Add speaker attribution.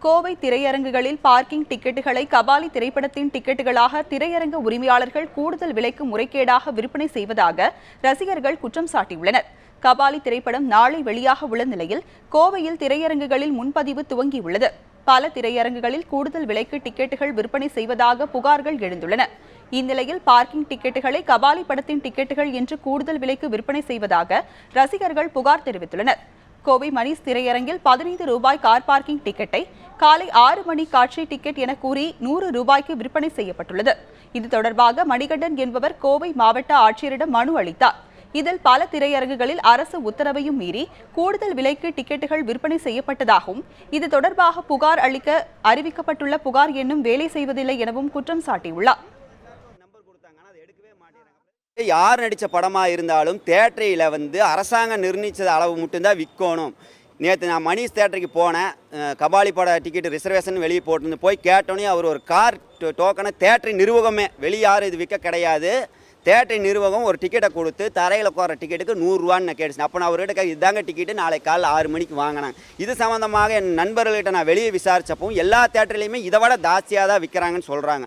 Speaker 1: கோவை திரையரங்குகளில் பார்க்கிங் டிக்கெட்டுகளை கபாலி திரைப்படத்தின் டிக்கெட்டுகளாக திரையரங்க உரிமையாளர்கள் கூடுதல் விலைக்கு முறைகேடாக விற்பனை செய்வதாக ரசிகர்கள் குற்றம் சாட்டியுள்ளனர். கபாலி திரைப்படம் நாளை வெளியாக உள்ள நிலையில் கோவையில் திரையரங்குகளில் முன்பதிவு துவங்கியுள்ளது. பல திரையரங்குகளில் கூடுதல் விலைக்கு டிக்கெட்டுகள் விற்பனை செய்வதாக புகார்கள் எழுந்துள்ளன. இந்நிலையில் பார்க்கிங் டிக்கெட்டுகளை கபாலி படத்தின் டிக்கெட்டுகள் என்று கூடுதல் விலைக்கு விற்பனை செய்வதாக ரசிகர்கள் புகார் தெரிவித்துள்ளனர். கோவை மணிஸ் திரையரங்கில் 15 ரூபாய் கார் பார்க்கிங் டிக்கெட்டை காலை 6 மணி காட்சி டிக்கெட் என கூறி 100 ரூபாய்க்கு விற்பனை செய்யப்பட்டுள்ளது. இது தொடர்பாக மணிகண்டன் என்பவர் கோவை மாவட்ட ஆட்சியரிடம் மனு அளித்தார். இதில் பல திரையரங்குகளில் அரசு உத்தரவையும் மீறி கூடுதல் விலைக்கு டிக்கெட்டுகள் விற்பனை செய்யப்பட்டதாகவும் இது தொடர்பாக புகார் அளிக்க அறிவிக்கப்பட்டுள்ள புகார் எண்ணும் வேலை செய்வதில்லை எனவும் குற்றம் சாட்டியுள்ளார்.
Speaker 2: யார் நடித்த படமாக இருந்தாலும் தேட்டரில் அரசாங்கம் நிர்ணயிச்ச அளவு மட்டும்தான் விற்கணும். நேற்று நான் மணிஷ் தேட்டருக்கு போனேன். கபாலி பட டிக்கெட் ரிசர்வேஷன் வெளியே போட்டு போய் கேட்டோன்னே அவர் ஒரு கார் டோக்கனை தேட்டரி நிர்வாகமே வெளியே யாரும் இது விற்க கிடையாது. தேட்டரி நிர்வாகம் ஒரு டிக்கெட்டை கொடுத்து தரையில் உட்கார டிக்கெட்டுக்கு 100 ரூபான்னு நான் கேட்டுச்சு. அப்போ நான் அவர்கிட்ட இதாங்க டிக்கெட்டு நாளை காலைல 6 மணிக்கு வாங்கினேன். இது சம்மந்தமாக என் நண்பர்கள்கிட்ட நான் வெளியே விசாரித்தப்போ எல்லா தேட்டர்லையுமே இதை விட ஜாஸ்தியாக தான் விற்கிறாங்கன்னு சொல்கிறாங்க.